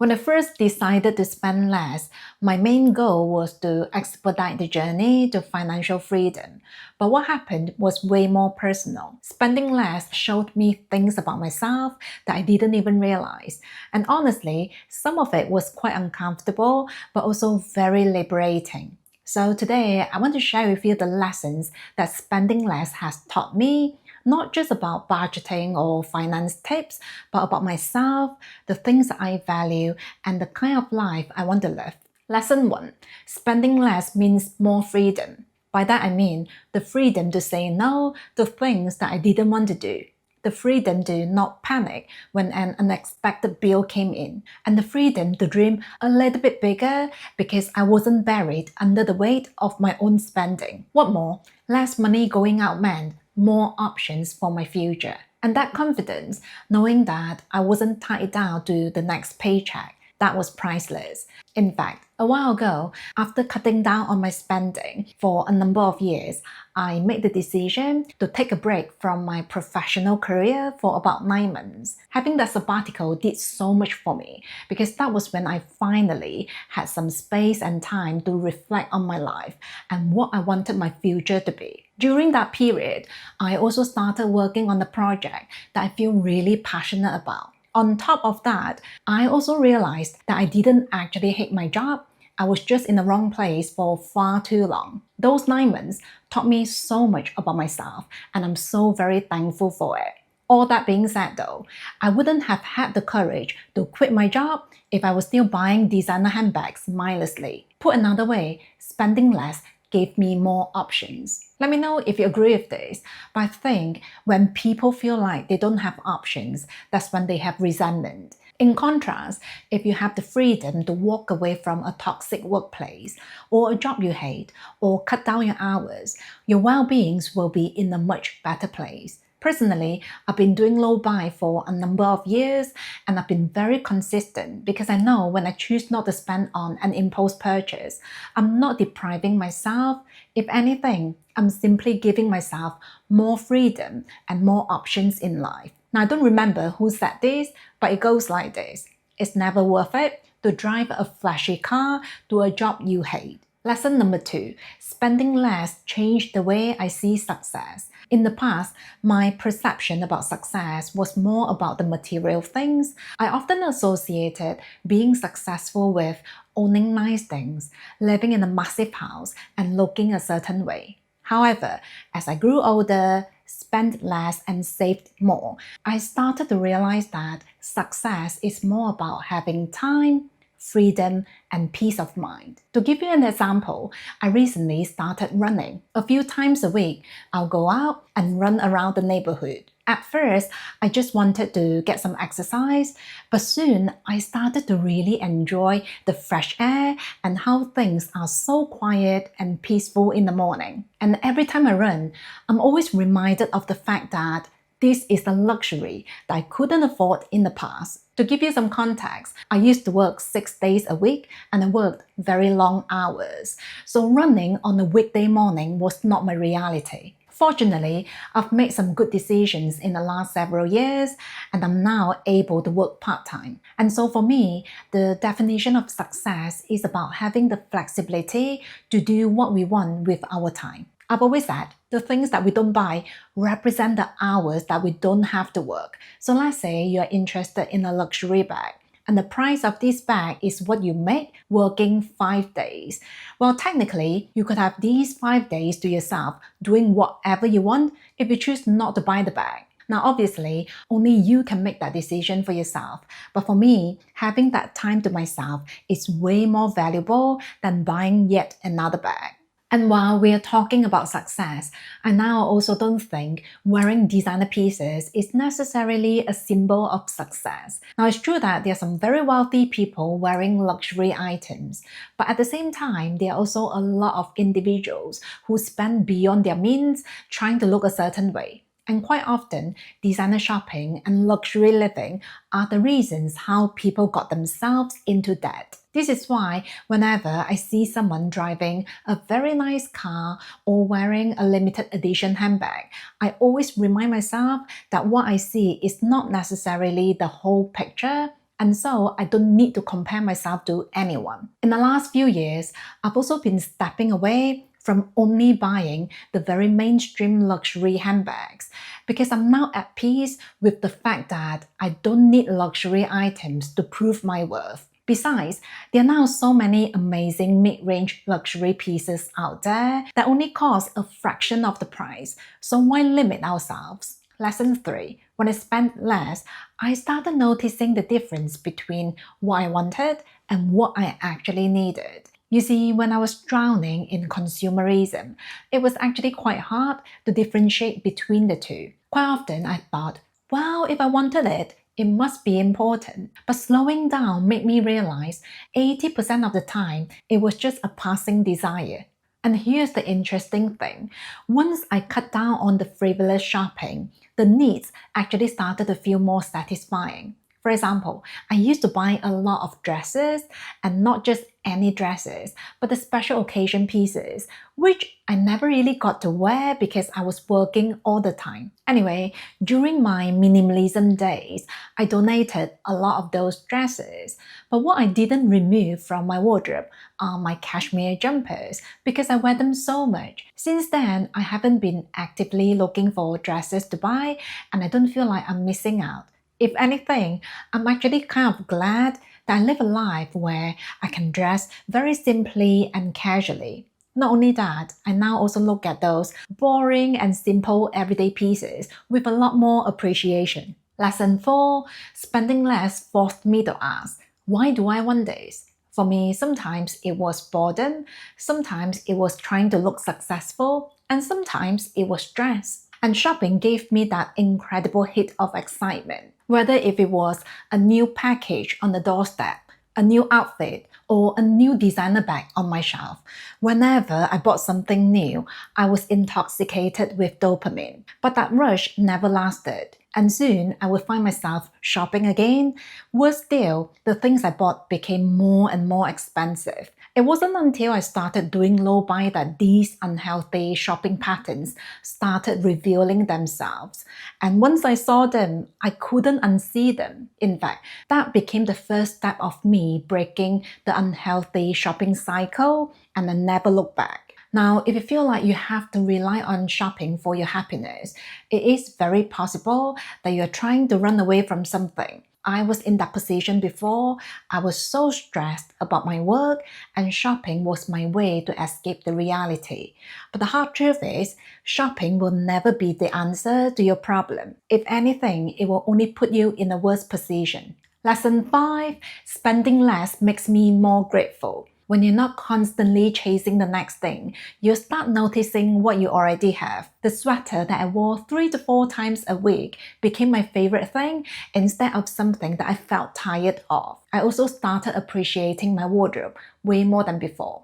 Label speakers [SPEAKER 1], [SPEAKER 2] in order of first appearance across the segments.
[SPEAKER 1] When I first decided to spend less, my main goal was to expedite the journey to financial freedom. But what happened was way more personal. Spending less showed me things about myself that I didn't even realize. And honestly, some of it was quite uncomfortable, but also very liberating. So today, I want to share with you the lessons that spending less has taught me, not just about budgeting or finance tips, but about myself, the things that I value, and the kind of life I want to live. Lesson 1. Spending less means more freedom. By that I mean the freedom to say no to things that I didn't want to do. The freedom to not panic when an unexpected bill came in, and the freedom to dream a little bit bigger because I wasn't buried under the weight of my own spending. What more, less money going out meant more options for my future. And that confidence, knowing that I wasn't tied down to the next paycheck, that was priceless. In fact, a while ago, after cutting down on my spending for a number of years, I made the decision to take a break from my professional career for about 9 months. Having that sabbatical did so much for me because that was when I finally had some space and time to reflect on my life and what I wanted my future to be. During that period, I also started working on a project that I feel really passionate about. On top of that, I also realized that I didn't actually hate my job. I was just in the wrong place for far too long. Those 9 months taught me so much about myself, and I'm so very thankful for it. All that being said though, I wouldn't have had the courage to quit my job if I was still buying designer handbags mindlessly. Put another way, spending less gave me more options. Let me know if you agree with this, but I think when people feel like they don't have options, that's when they have resentment. In contrast, if you have the freedom to walk away from a toxic workplace, or a job you hate, or cut down your hours, your well-being will be in a much better place. Personally, I've been doing low buy for a number of years, and I've been very consistent because I know when I choose not to spend on an impulse purchase, I'm not depriving myself. If anything, I'm simply giving myself more freedom and more options in life. Now, I don't remember who said this, but it goes like this. It's never worth it to drive a flashy car to a job you hate. Lesson number 2, spending less changed the way I see success. In the past, my perception about success was more about the material things. I often associated being successful with owning nice things, living in a massive house, and looking a certain way. However, as I grew older, spent less and saved more, I started to realize that success is more about having time, freedom, and peace of mind. To give you an example, I recently started running. A few times a week, I'll go out and run around the neighborhood. At first, I just wanted to get some exercise, but soon I started to really enjoy the fresh air and how things are so quiet and peaceful in the morning. And every time I run, I'm always reminded of the fact that this is a luxury that I couldn't afford in the past. To give you some context, I used to work 6 days a week and I worked very long hours. So running on a weekday morning was not my reality. Fortunately, I've made some good decisions in the last several years and I'm now able to work part-time. And so for me, the definition of success is about having the flexibility to do what we want with our time. I've always said, the things that we don't buy represent the hours that we don't have to work. So let's say you're interested in a luxury bag, and the price of this bag is what you make working 5 days. Well, technically, you could have these 5 days to yourself doing whatever you want if you choose not to buy the bag. Now, obviously, only you can make that decision for yourself. But for me, having that time to myself is way more valuable than buying yet another bag. And while we are talking about success, I now also don't think wearing designer pieces is necessarily a symbol of success. Now, it's true that there are some very wealthy people wearing luxury items, but at the same time, there are also a lot of individuals who spend beyond their means trying to look a certain way. And quite often, designer shopping and luxury living are the reasons how people got themselves into debt. This is why whenever I see someone driving a very nice car or wearing a limited edition handbag, I always remind myself that what I see is not necessarily the whole picture, and so I don't need to compare myself to anyone. In the last few years, I've also been stepping away from only buying the very mainstream luxury handbags because I'm now at peace with the fact that I don't need luxury items to prove my worth. Besides, there are now so many amazing mid-range luxury pieces out there that only cost a fraction of the price, so why limit ourselves? Lesson 3. When I spent less, I started noticing the difference between what I wanted and what I actually needed. You see, when I was drowning in consumerism, it was actually quite hard to differentiate between the two. Quite often I thought, well, if I wanted it, it must be important. But slowing down made me realize 80% of the time it was just a passing desire. And here's the interesting thing. Once I cut down on the frivolous shopping, the needs actually started to feel more satisfying. For example, I used to buy a lot of dresses, and not just any dresses, but the special occasion pieces, which I never really got to wear because I was working all the time. Anyway, during my minimalism days, I donated a lot of those dresses, but what I didn't remove from my wardrobe are my cashmere jumpers because I wear them so much. Since then, I haven't been actively looking for dresses to buy, and I don't feel like I'm missing out. If anything, I'm actually kind of glad that I live a life where I can dress very simply and casually. Not only that, I now also look at those boring and simple everyday pieces with a lot more appreciation. Lesson 4. Spending less forced me to ask, why do I want this? For me, sometimes it was boredom, sometimes it was trying to look successful, and sometimes it was stress. And shopping gave me that incredible hit of excitement. Whether if it was a new package on the doorstep, a new outfit, or a new designer bag on my shelf. Whenever I bought something new, I was intoxicated with dopamine. But that rush never lasted, and soon I would find myself shopping again. Worse still, the things I bought became more and more expensive. It wasn't until I started doing low buy that these unhealthy shopping patterns started revealing themselves. And once I saw them, I couldn't unsee them. In fact, that became the first step of me breaking the unhealthy shopping cycle, and I never looked back. Now, if you feel like you have to rely on shopping for your happiness, it is very possible that you're trying to run away from something. I was in that position before. I was so stressed about my work, and shopping was my way to escape the reality. But the hard truth is, shopping will never be the answer to your problem. If anything, it will only put you in a worse position. Lesson 5. Spending less makes me more grateful. When you're not constantly chasing the next thing, you'll start noticing what you already have. The sweater that I wore 3 to 4 times a week became my favorite thing instead of something that I felt tired of. I also started appreciating my wardrobe way more than before.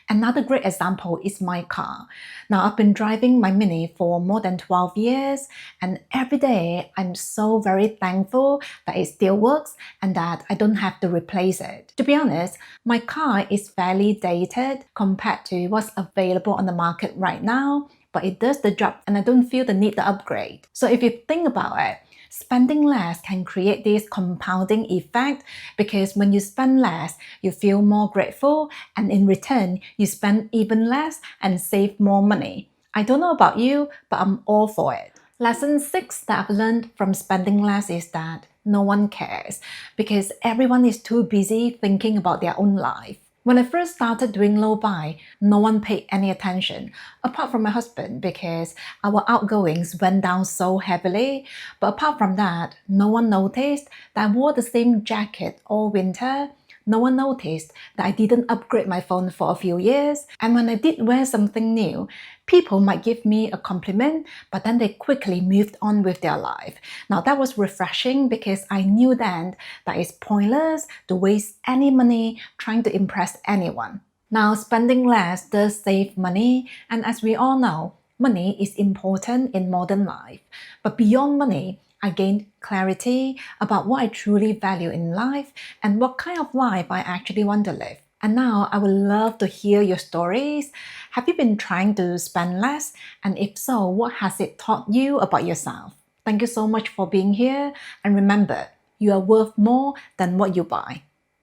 [SPEAKER 1] Another great example is my car. Now, I've been driving my Mini for more than 12 years, and every day I'm so very thankful that it still works and that I don't have to replace it. To be honest, my car is fairly dated compared to what's available on the market right now, but it does the job and I don't feel the need to upgrade. So if you think about it, spending less can create this compounding effect because when you spend less, you feel more grateful, and in return, you spend even less and save more money. I don't know about you, but I'm all for it. Lesson 6 that I've learned from spending less is that no one cares because everyone is too busy thinking about their own life. When I first started doing low buy, no one paid any attention, apart from my husband because our outgoings went down so heavily. But apart from that, no one noticed that I wore the same jacket all winter. No one noticed that I didn't upgrade my phone for a few years. And when I did wear something new, people might give me a compliment, but then they quickly moved on with their life. Now that was refreshing because I knew then that it's pointless to waste any money trying to impress anyone. Now, spending less does save money, and as we all know, money is important in modern life. But beyond money, I gained clarity about what I truly value in life and what kind of life I actually want to live. And now I would love to hear your stories. Have you been trying to spend less? And if so, what has it taught you about yourself? Thank you so much for being here. And remember, You are worth more than what you buy.